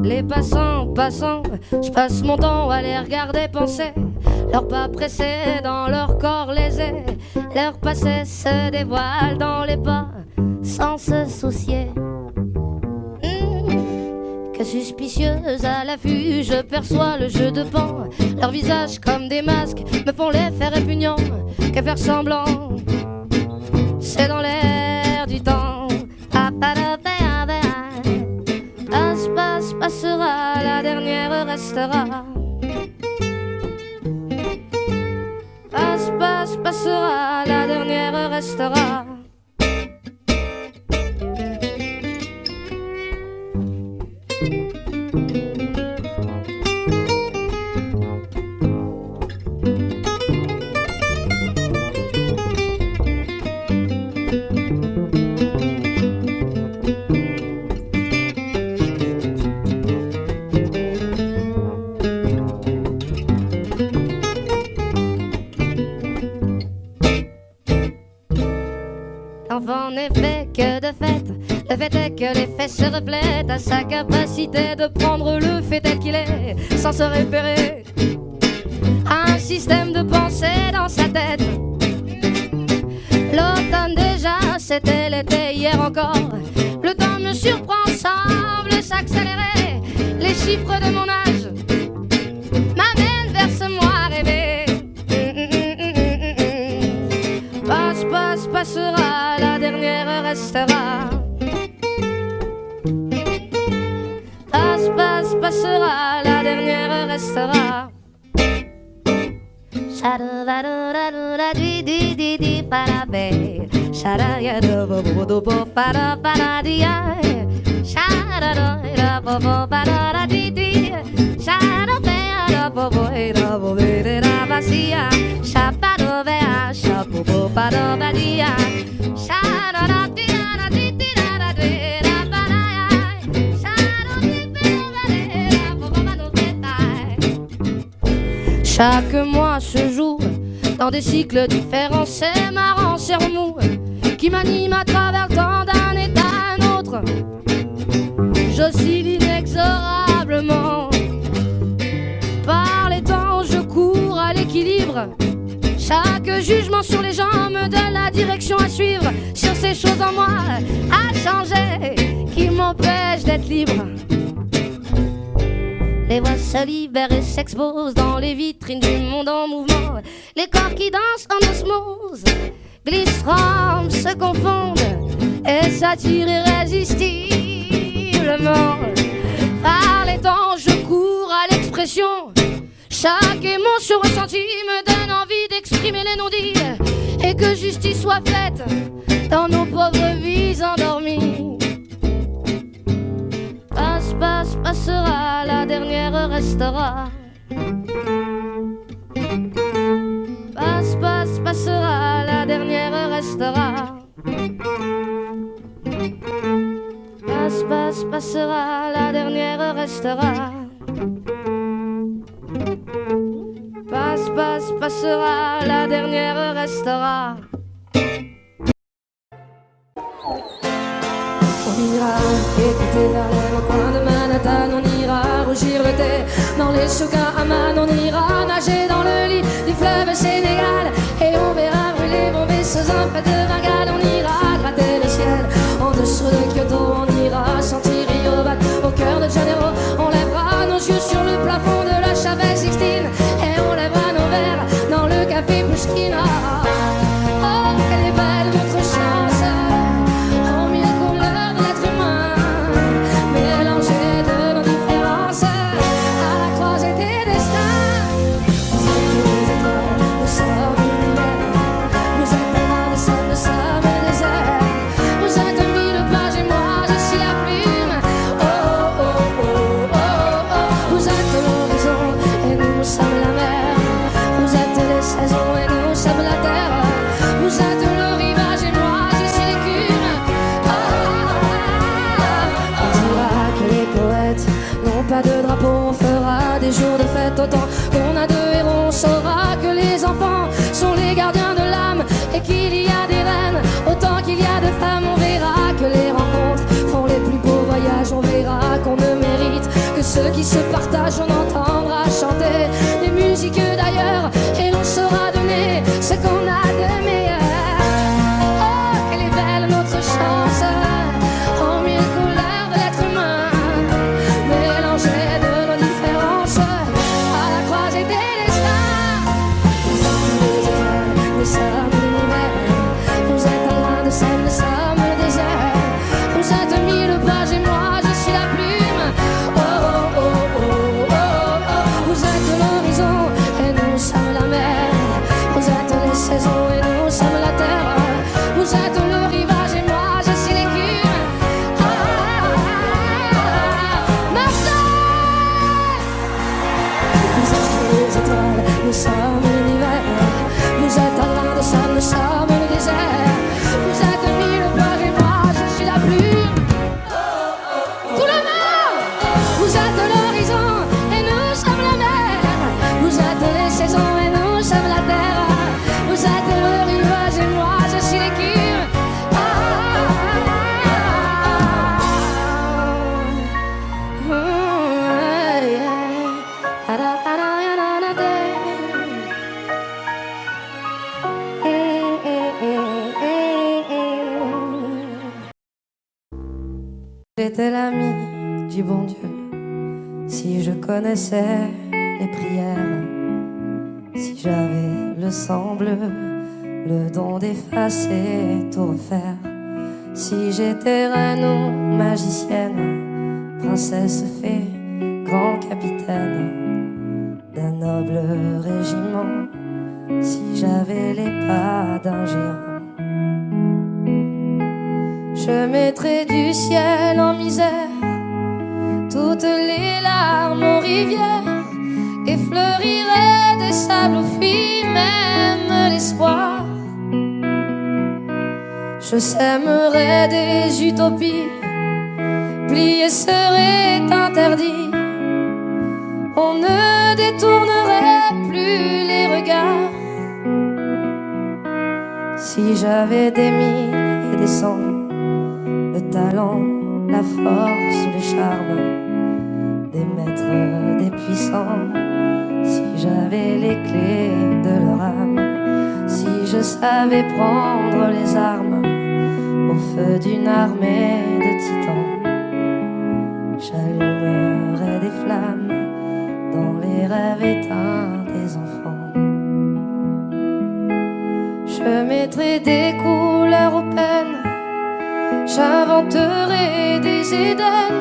Les passants, je passe mon temps à les regarder penser. Leurs pas pressés dans leur corps lésés, leur passé se dévoile dans les pas sans se soucier. Que suspicieuse à l'affût, je perçois le jeu de pan. Leurs visages comme des masques me font l'effet répugnant. Que faire semblant, c'est dans l'air du temps. Passe, passera, la dernière restera. Passe, passera, la dernière restera. En effet que de fait, le fait est que l'effet se reflète à sa capacité de prendre le fait tel qu'il est, sans se référer à un système de pensée dans sa tête. L'automne déjà, c'était l'été hier encore. Le temps me surprend, semble s'accélérer. Les chiffres de mon âge m'amènent vers ce moi rêvé. Passera, la dernière restera. Passera, la dernière restera. Chaque mois se joue dans des cycles différents. C'est marrant, c'est remous qui m'anime à travers le temps d'un état à un autre. J'oscille inexorablement. Par les temps, je cours à l'équilibre. Chaque jugement sur les gens me donne la direction à suivre. Sur ces choses en moi à changer qui m'empêchent d'être libre. Les voix se libèrent et s'exposent dans les vitrines du monde en mouvement. Les corps qui dansent en osmose glissent, rampent, se confondent et s'attirent irrésistiblement. Par les temps, je cours à l'expression. Chaque émotion ressentie me donne envie d'exprimer les non-dits et que justice soit faite dans nos pauvres vies endormies. Passera, la dernière restera. Passera, la dernière restera. Passera, la dernière restera. Passera, la dernière restera. On ira écouter Harlem au coin de Manhattan. On ira rougir le thé dans les souks à Amman. On ira nager dans le lit du fleuve Sénégal. Et on verra brûler bombés sous un pet de Bengale. On ira gratter le ciel en dessous de Kyoto. On ira sentir Rio bat au cœur de Janeiro. On lèvera nos yeux sur le plafond de la chapelle Sixtine. Et on lèvera nos verres dans le café Pushkin. Oh, quelle est belle notre chance. Vous êtes un mille pages et moi je suis ce qui se partage, on entendra chanter des musiques d'ailleurs et l'on saura donner ce qu'on a de meilleur. Oh, qu'elle est belle notre chance, en mille couleurs de l'être humain, mélangée de nos différences à la croisée des destins. Nous sommes l'univers, vous êtes un grain de sel, nous sommes le désert. Vous êtes mille pages et moi je suis la plume. Oh oh oh oh oh oh. Vous êtes l'horizon et nous sommes la mer. Vous êtes les saisons et nous sommes la terre. Vous êtes le rivage et moi je suis l'écume. Marseille. Vous êtes les étoiles, nous sommes l'univers. Vous êtes un grain de sable, nous sommes le désert. Vous êtes mille pages et moi je suis la plume. Tout le monde. Vous êtes l'horizon et nous sommes la mer. Vous êtes les saisons et nous sommes la terre. Vous êtes le rivage et moi je suis l'écume. J'étais l'ami du bon Dieu, si je connaissais les prières, si j'avais le sang bleu, le don d'effacer, tout refaire, si j'étais reine ou magicienne, princesse fée, grand capitaine d'un noble régiment, si j'avais les pas d'un géant. Je mettrais du ciel en misère toutes les larmes aux rivières et fleurirais des sables aux filles, même l'espoir. Je sèmerais des utopies, plier serait interdit. On ne détournerait plus les regards. Si j'avais des mille et des cents, le talent, la force, les charmes des maîtres, des puissants, si j'avais les clés de leur âme, si je savais prendre les armes au feu d'une armée de titans, j'allumerais des flammes dans les rêves éteints des enfants. Je mettrais des couleurs aux peines, j'inventerai des Éden,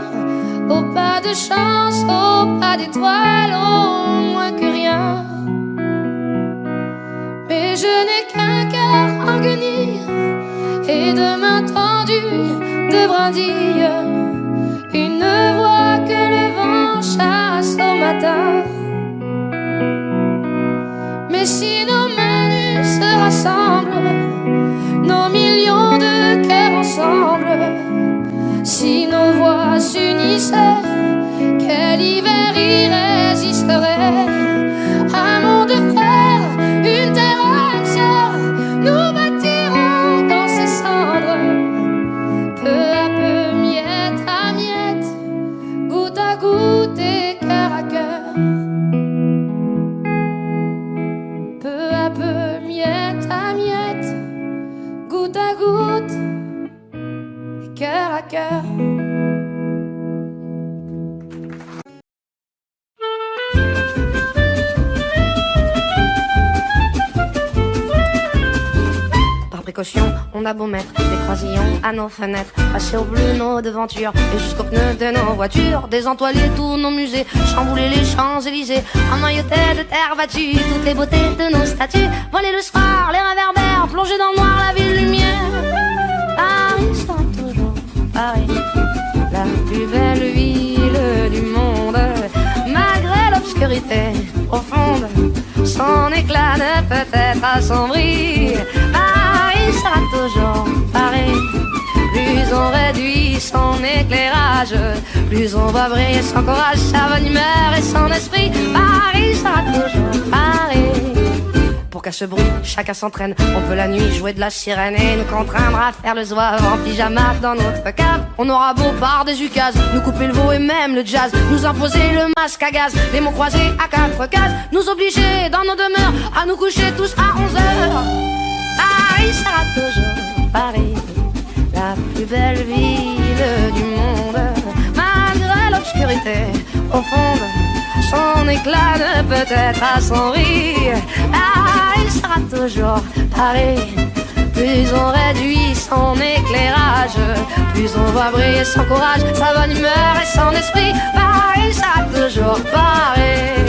au pas de chance, au pas d'étoiles, au moins que rien. Mais je n'ai qu'un cœur en guenille et de mains tendues de brindilles, une voix que le vent chasse au matin. Mais si nos mains nues se rassemblent, nos millions de cœurs ensemble, si nos voix s'unissaient, quel hiver y résisterait? Un monde frère, une terre âme sœur, nous bâtirons dans ces cendres, peu à peu, miette à miette, goutte à goutte et cœur à cœur. Peu à peu, miette à miette, goutte à goutte et cœur à cœur. Par précaution, on a beau mettre des croisillons à nos fenêtres, passer au bleu nos devantures et jusqu'aux pneus de nos voitures, désentoiler tous nos musées, chambouler les Champs-Élysées, emmailloter de terre battue toutes les beautés de nos statues, voler le soir, les réverbères, plonger dans le noir la ville lumière. Paris sera toujours Paris, la plus belle ville du monde, malgré l'obscurité profonde, son éclat ne peut être assombri. Paris sera toujours Paris, plus on réduit son éclairage, plus on va briller son courage, sa bonne humeur et son esprit. Paris sera toujours Paris, pour qu'à ce bruit, chacun s'entraîne. On peut la nuit jouer de la sirène et nous contraindre à faire le zouave en pyjama dans notre cave. On aura beau par des ukases, nous couper le veau et même le jazz, nous imposer le masque à gaz, les mots croisés à 4 cases, nous obliger dans nos demeures à nous coucher tous à 11h. Paris sera toujours Paris, la plus belle ville du monde. Malgré l'obscurité au fond de son éclat ne peut-être à son rire. Paris sera toujours Paris. Plus on réduit son éclairage, plus on voit briller son courage, sa bonne humeur et son esprit. Paris sera toujours Paris.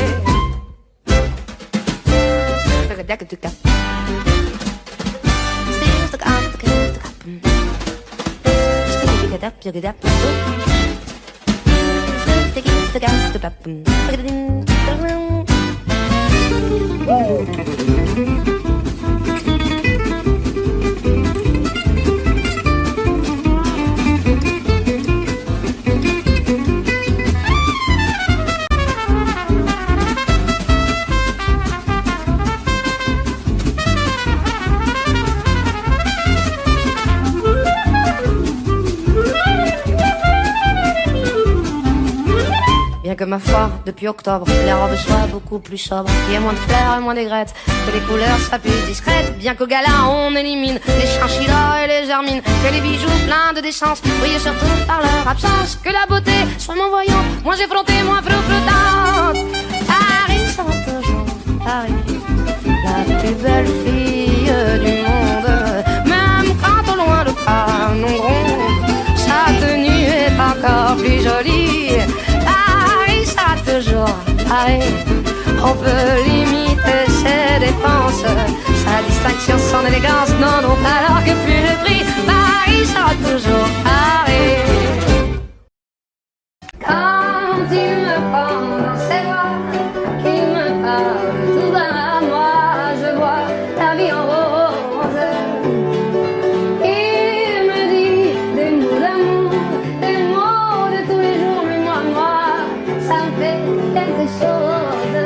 Bien que ma foi, depuis octobre, les robes soient beaucoup plus sobres, qu'il y ait moins de fleurs et moins d'aigrettes, que les couleurs soient plus discrètes. Bien qu'au gala on élimine les chinchillas et les hermines, que les bijoux pleins de décence brillent surtout par leur absence, que la beauté soit moins voyante, moins effrontée, moins flottante. Paris sera toujours Paris, la plus belle fille du monde. Même quand au loin le canon gronde, sa tenue est encore plus jolie. Toujours Paris, on peut limiter ses dépenses, sa distinction, son élégance, non, non, alors que plus le prix, Paris sera toujours Paris. Quand il me prend dans ses bras, qu'il me parle tout bas à moi, je vois la vie en rose. Il me dit des mots d'amour, des mots de tous les jours, mais moi, ça me fait quelque chose.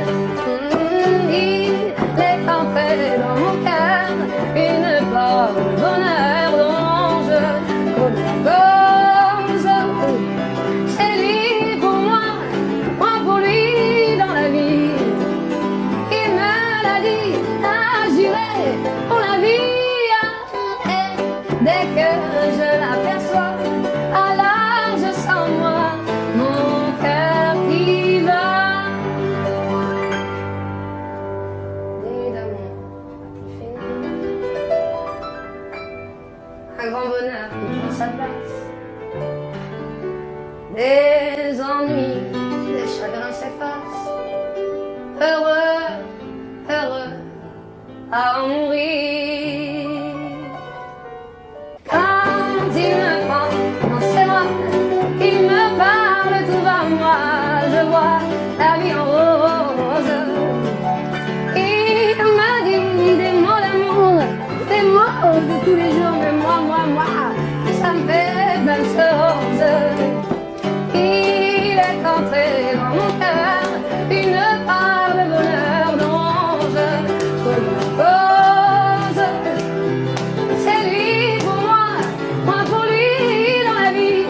Il est entré dans mon cœur une part de bonheur dont je connais la cause. C'est lui pour moi, moi pour lui dans la vie. Il me l'a dit, a juré pour la vie. Et dès que je l'aperçois, alors je sens moi mon cœur qui va. Un grand bonheur qui prend sa place. Des ennuis, des chagrins s'effacent. Heureux, heureux à en mourir. Quand il me prend dans ses bras, il me parle tout bas, moi je vois la vie en rose. Il me dit des mots d'amour, des mots de tous les jours, mais moi, ça me fait même chose. Il est entré dans mon cœur une part de bonheur dont je connais la cause. C'est lui pour moi pour lui dans la vie.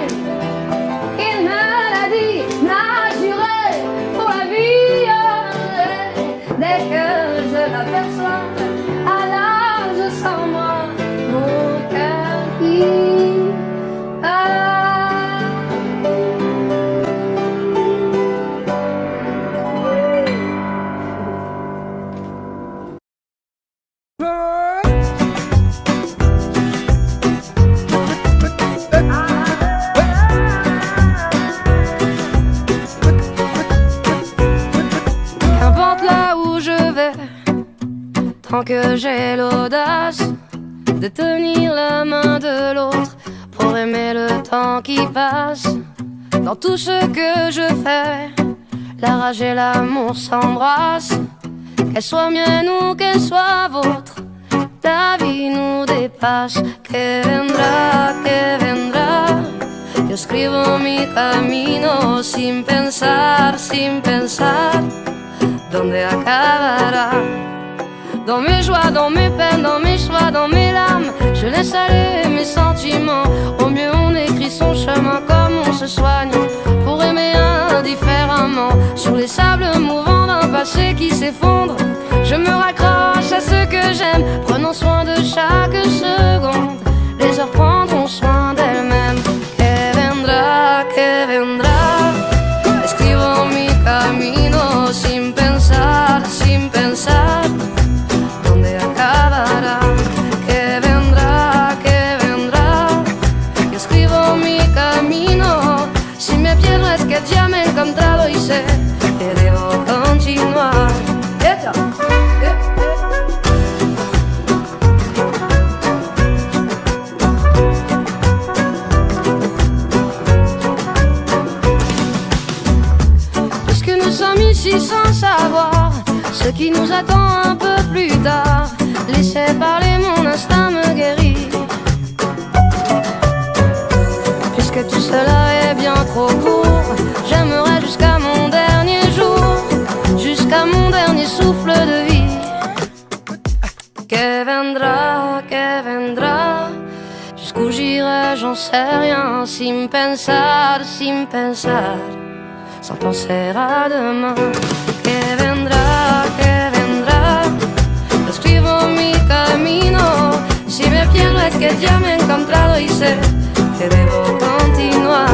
Il me l'a dit, m'a juré pour la vie. Dès que je l'aperçois, alors je sens moi mon cœur qui bat. Qu'importe là où je vais, tant que j'ai l'audace de tenir la main de l'autre pour aimer le temps qui passe. Dans tout ce que je fais, la rage et l'amour s'embrassent. Qu'elle soit mienne ou qu'elle soit vôtre, la vie nous dépasse. Que vendrá, yo escribo mi camino sin pensar, dónde acabará. Dans mes joies, dans mes peines, dans mes choix, dans mes larmes, je laisse aller mes sentiments. Au mieux on écrit son chemin comme on se soigne, pour aimer indifféremment. Sur les sables mouvants d'un passé qui s'effondre, je me raccroche à ce que j'aime, prenant soin de chaque seconde. Les heures prendront soin d'elles-mêmes. Que vendrá, escribo mi camino sin pensar, sin pensar dónde acabará. Que vendrá, yo escribo mi camino. Si me pierdo es que ya me he encontrado y sé que debo continuar. Ici sans savoir ce qui nous attend un peu plus tard, laissez parler, mon instinct me guérit. Puisque tout cela est bien trop court, j'aimerais jusqu'à mon dernier jour, jusqu'à mon dernier souffle de vie. Que vendrá, jusqu'où j'irai j'en sais rien, sin pensar, sin pensar, sans penser à demain. Que vendrá, yo escribo mi camino. Si me pierdo es que ya me he encontrado y sé que debo continuar.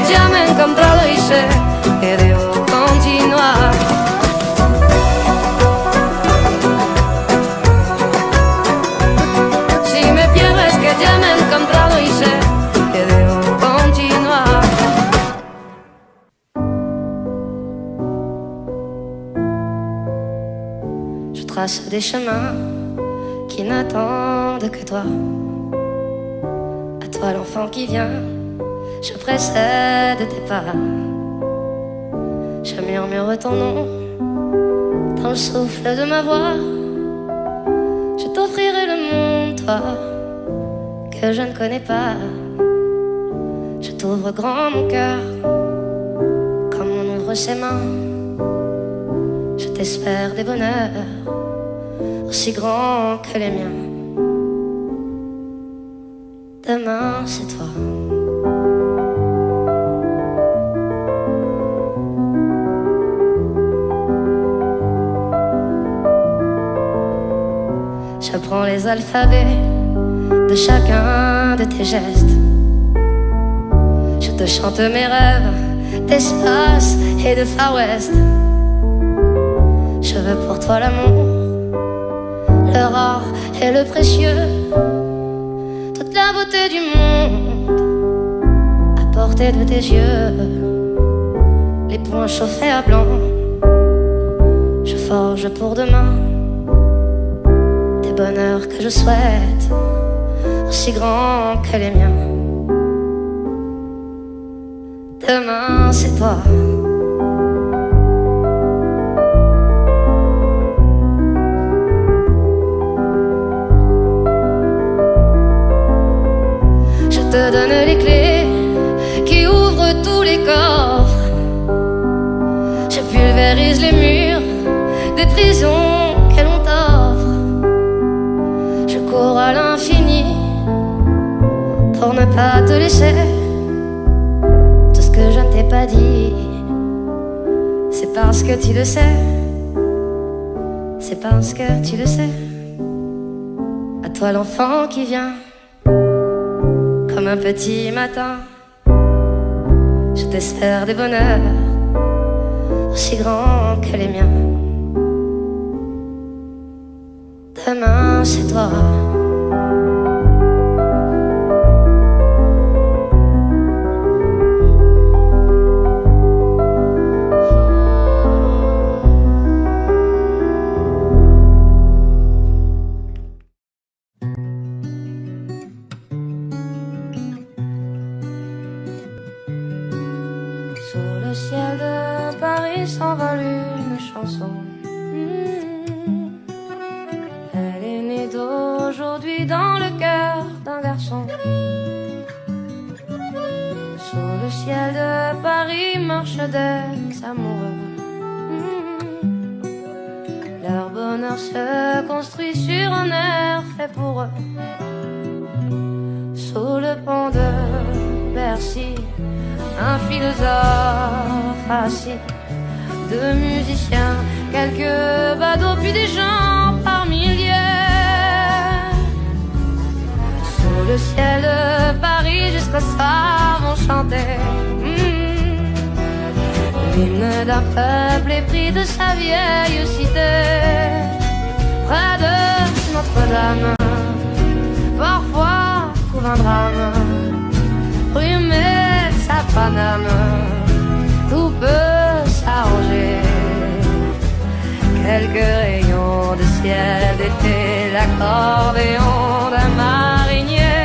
Ya me he encontrado y sé que debo continuar. Si me pierdo es que ya me he encontrado y sé que debo continuar. Je trace des chemins qui n'attendent que toi. À toi l'enfant qui vient, je précède tes pas. Je murmure ton nom dans le souffle de ma voix. Je t'offrirai le monde, toi, que je ne connais pas. Je t'ouvre grand mon cœur, comme on ouvre ses mains. Je t'espère des bonheurs aussi grands que les miens. Demain, c'est toi. J'apprends les alphabets de chacun de tes gestes. Je te chante mes rêves d'espace et de Far West. Je veux pour toi l'amour, le rare et le précieux, toute la beauté du monde à portée de tes yeux. Les poings chauffés à blanc, je forge pour demain bonheur que je souhaite, aussi grand que les miens. Demain, c'est toi. Je te donne les clés qui ouvrent tous les coffres. Je pulvérise les murs des prisons que l'on t'offre. Cours à l'infini pour ne pas te laisser. Tout ce que je ne t'ai pas dit, c'est parce que tu le sais. C'est parce que tu le sais. À toi l'enfant qui vient comme un petit matin. Je t'espère des bonheurs aussi grands que les miens. Demain, c'est toi. Sous le ciel de Paris s'envole une chanson. Elle est née d'aujourd'hui dans le cœur d'un garçon. Sous le ciel de Paris marchent des amoureux. Leur bonheur se construit sur un air fait pour eux. Sous le pont de Bercy, un philosophe assis, deux musiciens, quelques badauds, puis des gens par milliers. Sous le ciel de Paris, jusqu'au soir vont chanter l'hymne d'un peuple épris de sa vieille cité. Près de Notre-Dame, parfois couvre un drame, rue Mets à Paname, tout peut s'arranger. Quelques rayons de ciel d'été, l'accordéon d'un marinier,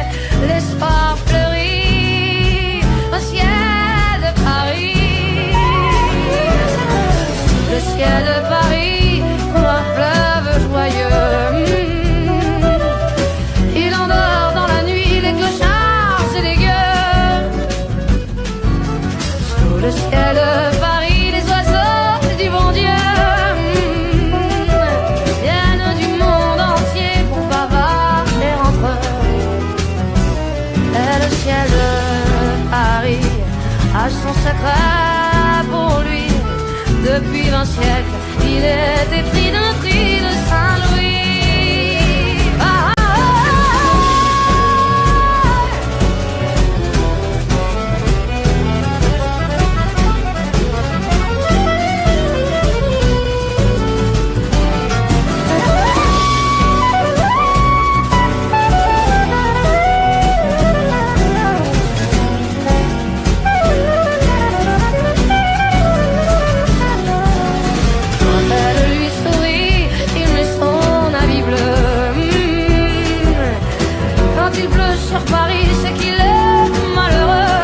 l'espoir fleurit au ciel de Paris. Le ciel de Paris comme un fleuve joyeux, il endort dans la nuit les clochards et les gueux. Sous le ciel de Paris, les oiseaux du bon Dieu viennent du monde entier pour bavarder entre eux. Et le ciel de Paris a son secret pour lui. Depuis 20 siècles, il est épris d'un cri de Saint-Louis. Sur Paris, c'est qu'il est malheureux.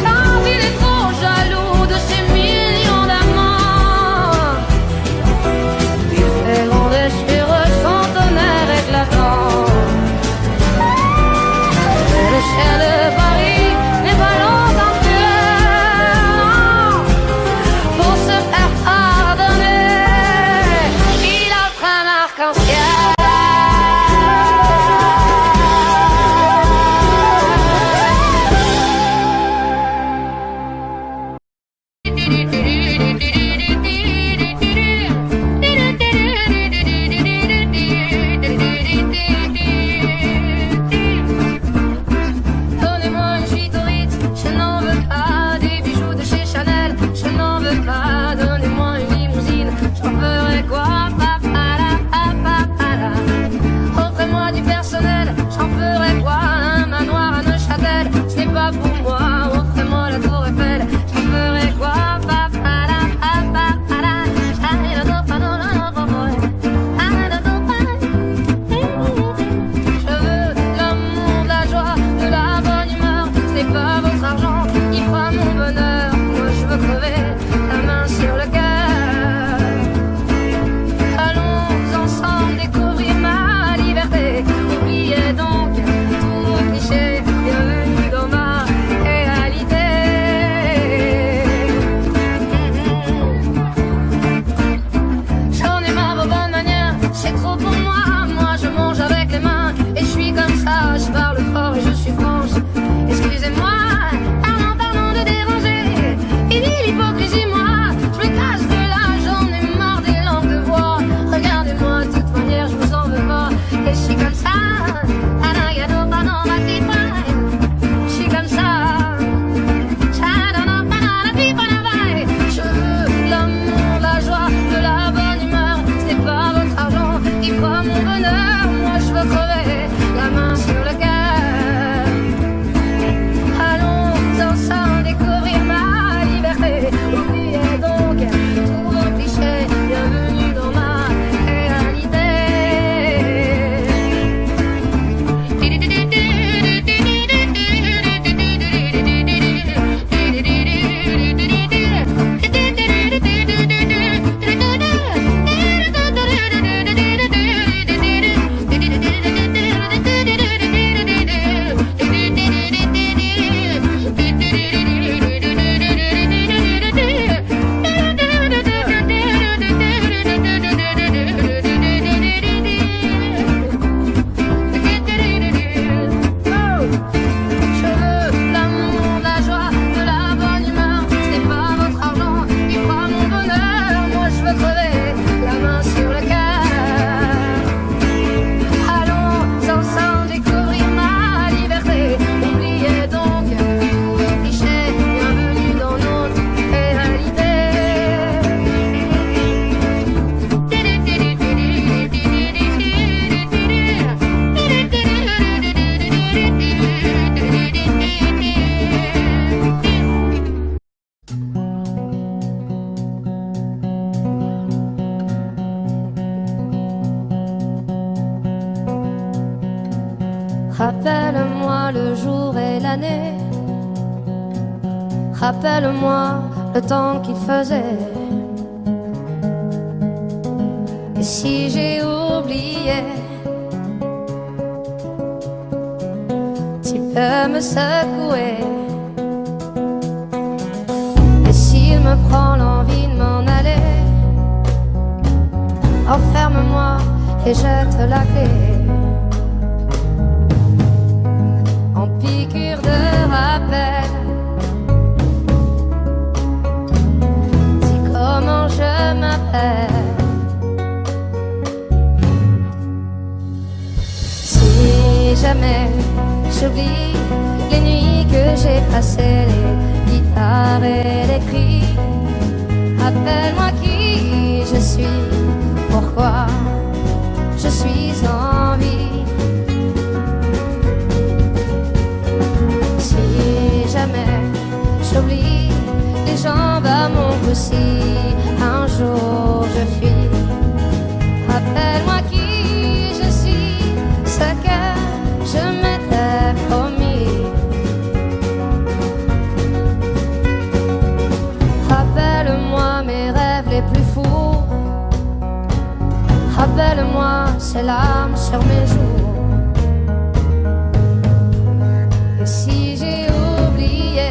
Quand il est trop jaloux de ses millions d'amants, il fait gronder sur eux son tonnerre éclatant. Et le ciel de Paris n'est pas longtemps cruel. Pour se faire pardonner, il offre un arc-en-ciel. Rappelle-moi le jour et l'année. Rappelle-moi le temps qu'il faisait. Et si j'ai oublié, tu peux me secouer. Et s'il me prend l'envie de m'en aller, enferme-moi et jette la clé. En piqûre de rappel, dis comment je m'appelle. Si jamais j'oublie les nuits que j'ai passées, les guitares et les cris, rappelle-moi qui je suis, pourquoi je suis en vie. Si jamais j'oublie les jambes à mon cou, si un jour je fuis, rappelle-moi qui je suis, ce que je m'étais promis. Rappelle-moi mes rêves les plus fous. Rappelle-moi ces larmes sur mes joues. Et si j'ai oublié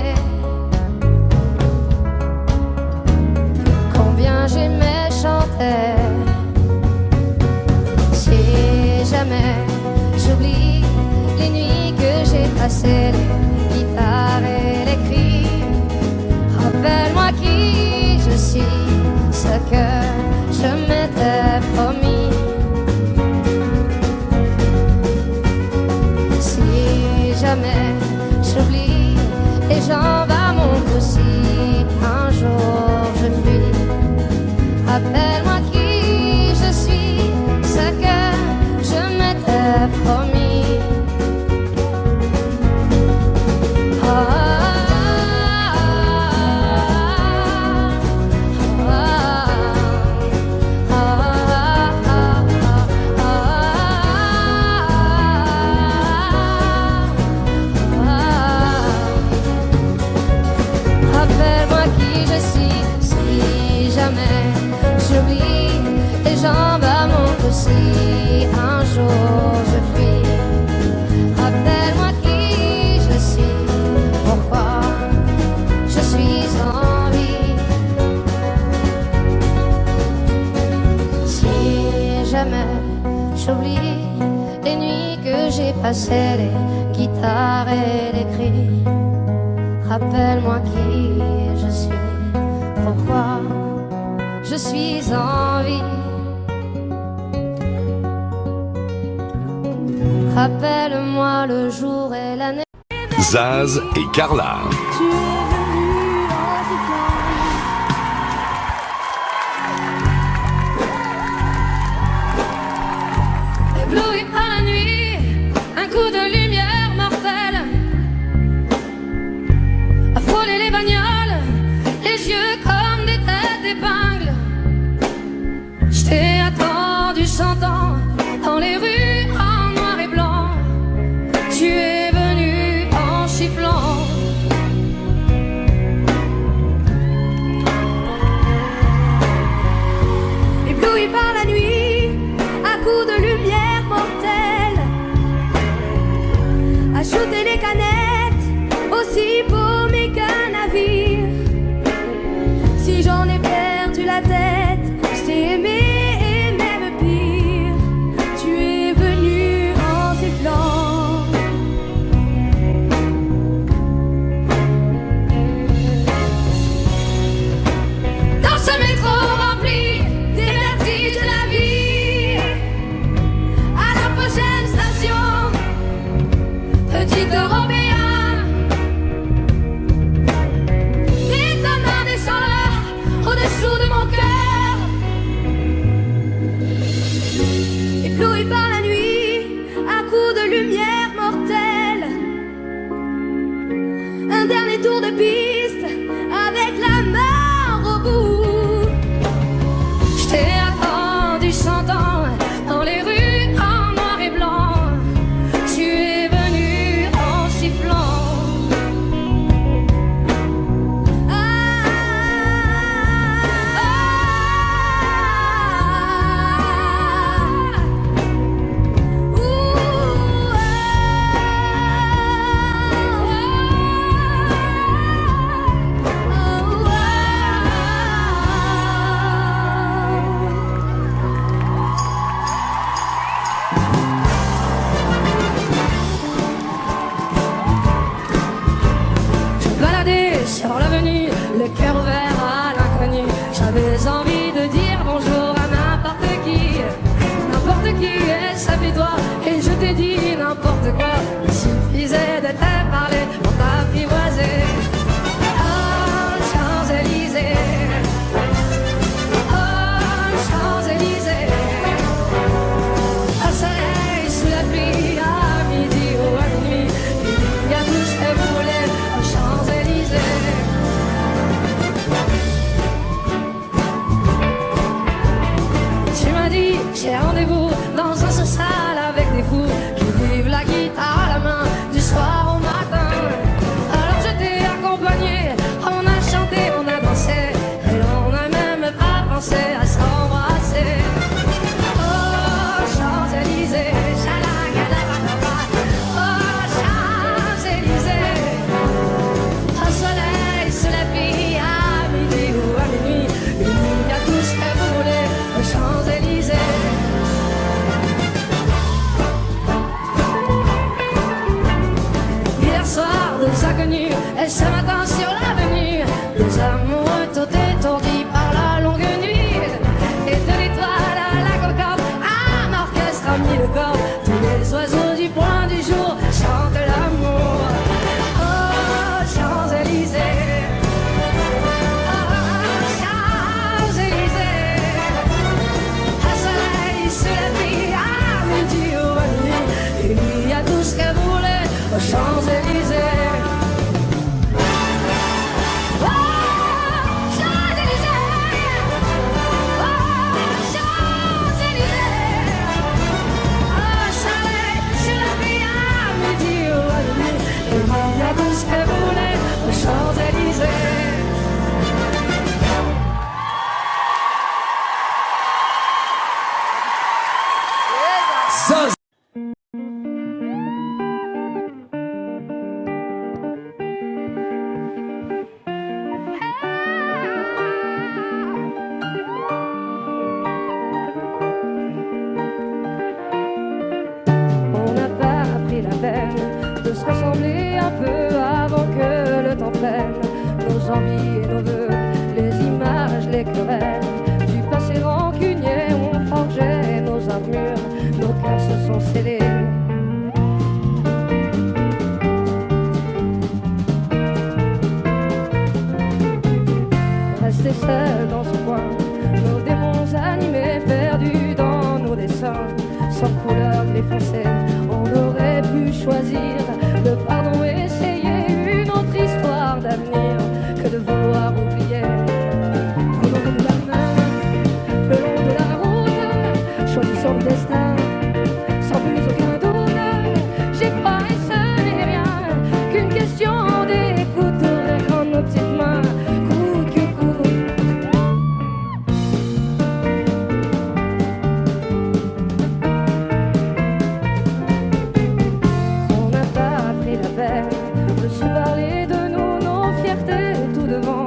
combien j'aimais chanter, si jamais j'oublie les nuits que j'ai passées, les guitares et les cris, rappelle-moi qui je suis, ce que je m'étais promis. Si jamais j'oublie les jambes à mon cou, si un jour je fuis, rappelle-moi qui je suis, ce que je m'étais promis. Rappelle-moi qui je suis, si jamais j'oublie les jambes à mon cou, si un jour je fuis, rappelle-moi qui je suis, pourquoi je suis en vie. Si jamais j'oublie les nuits que j'ai passées, les guitares et les cris, rappelle-moi qui je suis, pourquoi je suis en vie. Rappelle-moi le jour et l'année. Zaz et Carla. Tu es venu en cyclone. Ébloui par la nuit, un coup de lumière mortelle a frôlé les bagnoles, les yeux comme des têtes d'épingle. Je t'ai attendu 100 ans dans les rues en noir et blanc. Tu es venu en sifflant. Ébloui par la nuit, à coups de lumière mortelle, à shooter les canettes, aussi paumé qu'un navire. Si j'en ai perdu la tête, je t'ai aimé et même pire. Tu es venu en sifflant. Dans ce métro rempli des vertiges de la vie, à la prochaine station, petit Européen, et ta main descend là, au-dessous de mon cœur. Ébloui par la nuit, à coups de lumière mortelle, un dernier tour de piste avec la mort au bout. Je t'ai attendu 100 ans dans les rues en noir et blanc. Tu es venu sur l'avenue, le cœur ouvert à l'inconnu. J'avais envie de dire bonjour à n'importe qui, et ça fait toi, et je t'ai dit n'importe quoi. Il suffisait de te parler pour t'apprivoiser. Oh, Champs-Élysées, oh, Champs-Élysées, au soleil, sous la pluie, à midi ou à minuit, il y a tout ce que vous voulez aux Champs-Élysées. Tu m'as dit, j'ai rendez-vous dans un social avec des fous qui vivent la guitare à la main du soir au matin. Alors je t'ai accompagné, on a chanté, on a dansé, et l'on n'a même pas pensé à s'embrasser. Oh, Champs-Élysées, chalagadabadaba. Oh, Champs-Élysées, au soleil, sous la pluie, à midi ou à minuit, il y a tout ce que vous voulez aux Champs-Élysées. Hier soir, deux inconnus, et ce matin sur l'avenue, deux amoureux tout étourdis par la longue nuit. Et de l'étoile à la concorde, un orchestre a mis le corps. Tous les oiseaux du point du jour chantent l'amour. Oh, Champs-Élysées, oh, Champs-Élysées, au soleil, sous la pluie, à midi ou à minuit, il y a tout ce que vous voulez aux Champs-Élysées. Oh, Champs-Élysées, oh, Champs-Élysées, au soleil, sous la pluie, à midi ou à minuit, il y a tout ce que vous voulez aux Champs-Élysées. Zaz. On n'a pas pris la peine de se ressembler un peu avant que le temps prenne nos envies et nos vœux, les images, les querelles du passé rancunier ont forgé nos armures, nos cœurs se sont scellés. Rester seul dans ce coin, nos démons animés, perdus dans nos dessins, sans couleur gris foncé, on aurait pu choisir le pardon et essayer une autre histoire d'avenir que de vouloir oublier. Prenons de la main, le long de la route, choisissons le destin, sans plus aucun doute. J'ai froid et ce n'est rien qu'une question d'écoute, rien qu'en nos petites mains, coûte que coûte. On n'a pas pris la peine de se parler de nous, nos fiertés tout devant,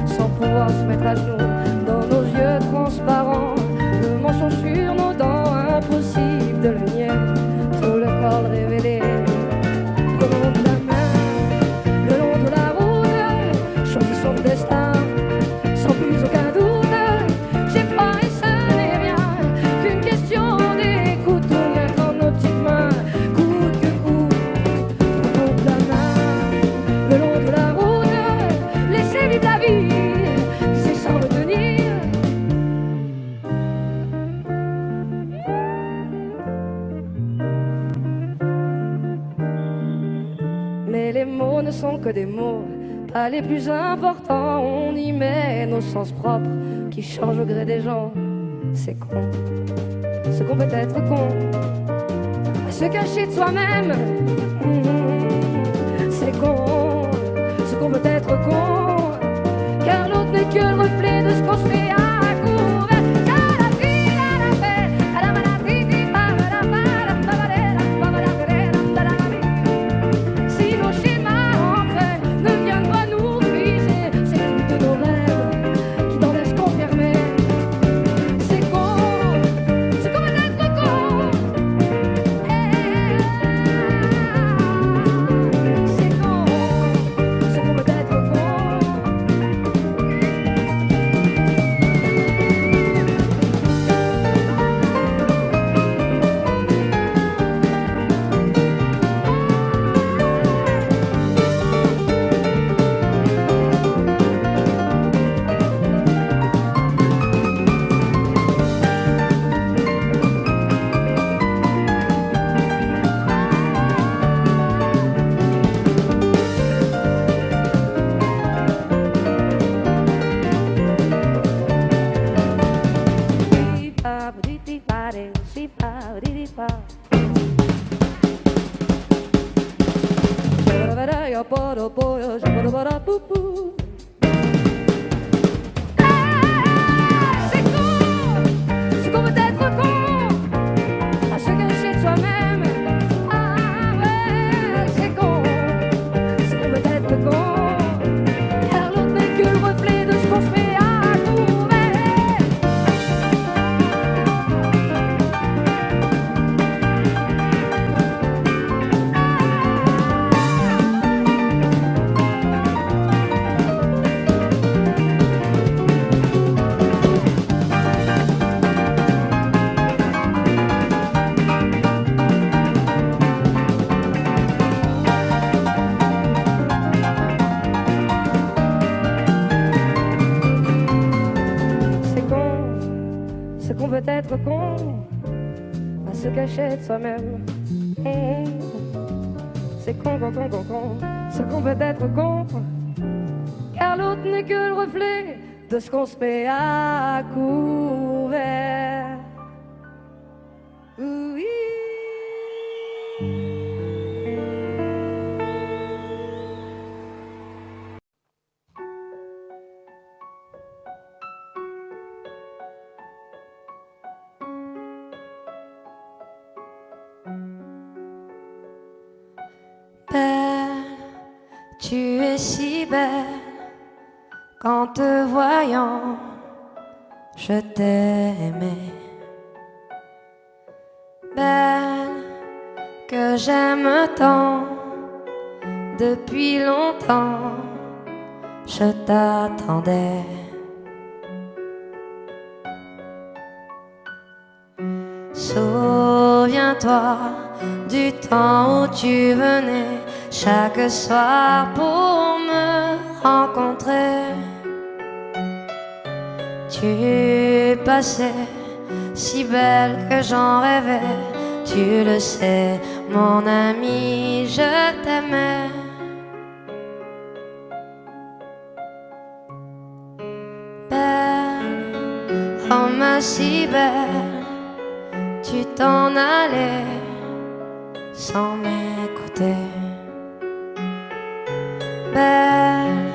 sans pouvoir se mettre à genoux dans nos yeux transparents, le mensonge sur nos dents, impossible de le nier, tout le corps révélé. Prenons de la main, le long de la route, choisissons le destin, sans plus aucun doute. J'ai froid et ce n'est rien qu'une question d'écoute, rien qu'en nos petites mains, coûte que coûte. Prenons de la main, le long de la route, laissez vivre la vie, c'est sans retenir. Mais les mots ne sont que des mots, pas les plus importants. On y met nos sens propres qui changent au gré des gens. C'est con, ce qu'on peut être con, à se cacher de soi-même. C'est con, ce qu'on peut être con, car l'autre n'est que le reflet de ce qu'on se fait à court. Si nos schémas ancrés ne viennent pas nous briser, c'est le but de nos rêves qui n'en laissent confirmer. C'est con, ce qu'on peut être con. C'est con, ce qu'on peut être con. qu'on veut être con, à se cacher de soi-même. Ah ouais, c'est con, ce qu'on veut être con, car l'autre n'est que le reflet de ce qu'on fait à couvert. Ce qu'on veut être con, à se cacher de soi-même. C'est con, ce qu'on veut être con, car l'autre n'est que le reflet de ce qu'on se met à couvert. Oui. Belle, tu es si belle, qu'en te voyant, je t'aimais. Belle, que j'aime tant, depuis longtemps, je t'attendais. Souviens-toi du temps où tu venais chaque soir pour me rencontrer. Tu passais si belle que j'en rêvais. Tu le sais, mon ami, je t'aimais. Belle, oh ma si belle, tu t'en allais sans m'écouter. Belle,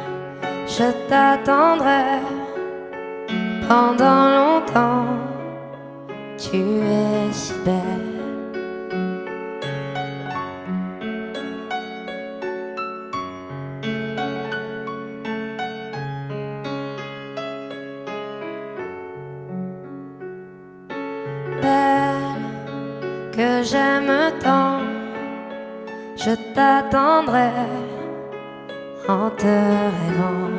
je t'attendrai pendant longtemps. Tu es si belle. Belle, que j'aime tant, je t'attendrai en te rêvant.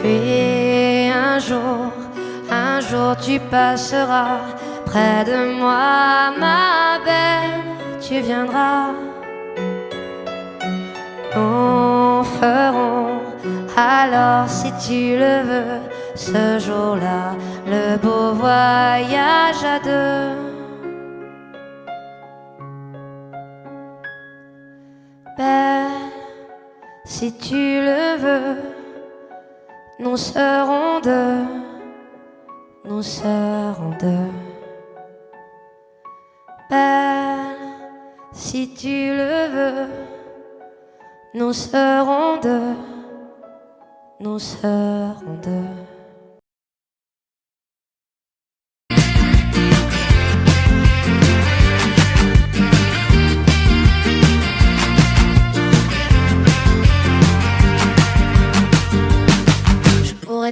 Puis un jour tu passeras près de moi, ma belle, tu viendras. Nous ferons alors, si tu le veux, ce jour-là, le beau voyage à deux. Belle, si tu le veux, nous serons deux, nous serons deux. Belle, si tu le veux, nous serons deux, nous serons deux.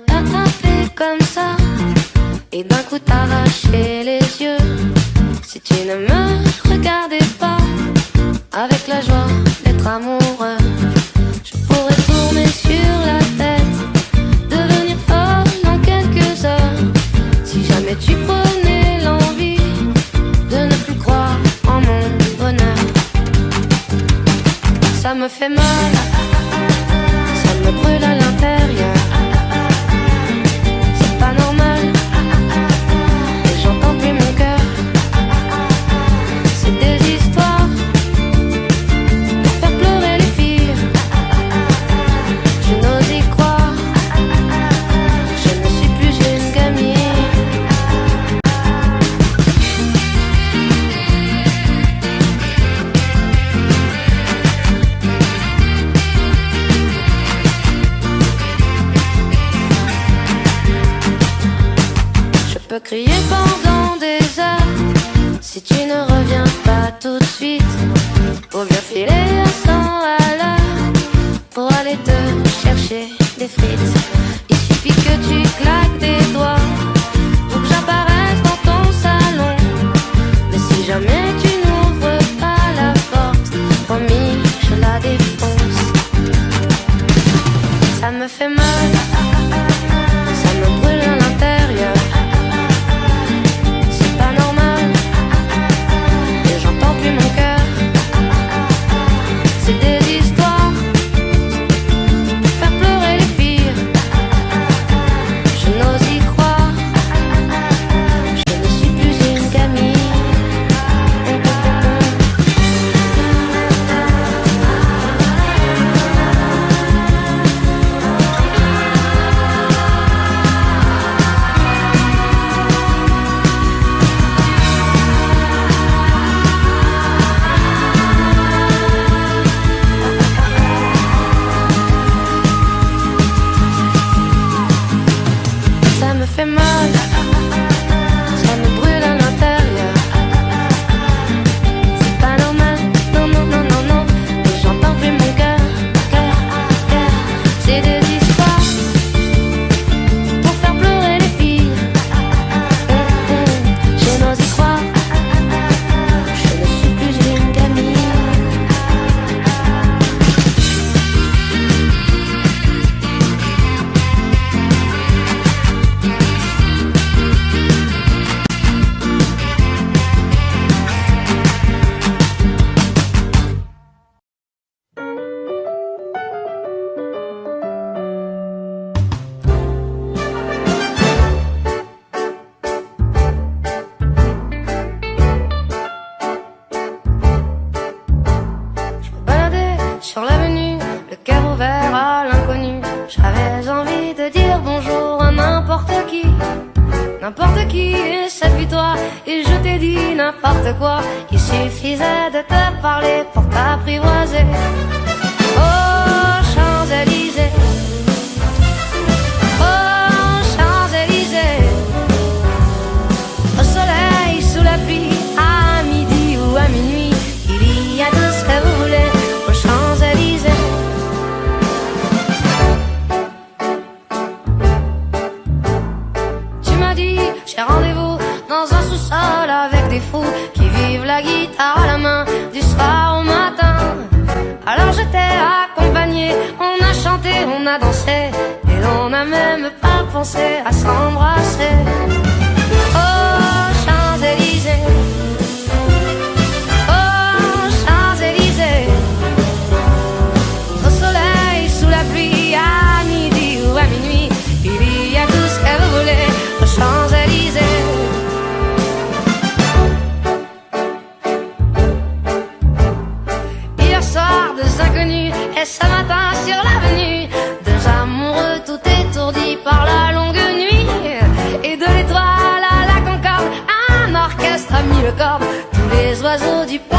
T'attraper comme ça et d'un coup t'arracher les yeux. Si tu ne me regardais pas avec la joie d'être amoureux, je pourrais tourner sur la tête, devenir folle en quelques heures. Si jamais tu prenais l'envie de ne plus croire en mon bonheur, ça me fait mal, ça me brûle à l'intérieur. Faut bien filer à 100 à l'heure pour aller te chercher des frites. Il suffit que tu claques des doigts pour que j'apparaisse dans ton salon. Mais si jamais tu n'ouvres pas la porte, promis, je la défonce. Ça me fait mal, ça me brûle à l'intérieur. C'est pas normal, et j'entends plus mon cœur. C'est des histoires pour faire pleurer les filles. Je n'ose y croire, je ne suis plus une gamine. Ça me fait mal, ça me brûle à l'intérieur. C'est pas normal, non, non, non, non, non. Et j'entends plus mon cœur, cœur, cœur. C'est des histoires pour faire pleurer les filles. Je n'ose y croire, je ne suis plus une gamine. Baladais sur l'avenue, le cœur ouvert à l'inconnu. J'avais envie de dire bonjour à n'importe qui, et cette vie toi. Et je t'ai dit n'importe quoi, il suffisait de te parler pour t'apprivoiser. Oh Champs-Élysées, oh Champs-Élysées, au soleil, sous la pluie, à midi ou à minuit, il y a tout ce que vous voulez aux Champs-Élysées. Tu m'as dit, j'ai rendez-vous dans un sous-sol avec des fous qui vivent la guitare à la main du soir au matin. Alors je t'ai accompagné, on a chanté, on a dansé, et on n'a même pas pensé à s'embrasser. Oh Champs-Élysées, oh Champs-Élysées, au soleil, sous la pluie, à midi ou à minuit, il y a tout ce que vous voulez aux Champs-Élysées. Hier soir, deux inconnus, et ce matin sur l'avenue, deux amoureux tout étourdis par la longue nuit. Et de l'étoile à la Concorde, un orchestre a mis le corps, tous les oiseaux du pays.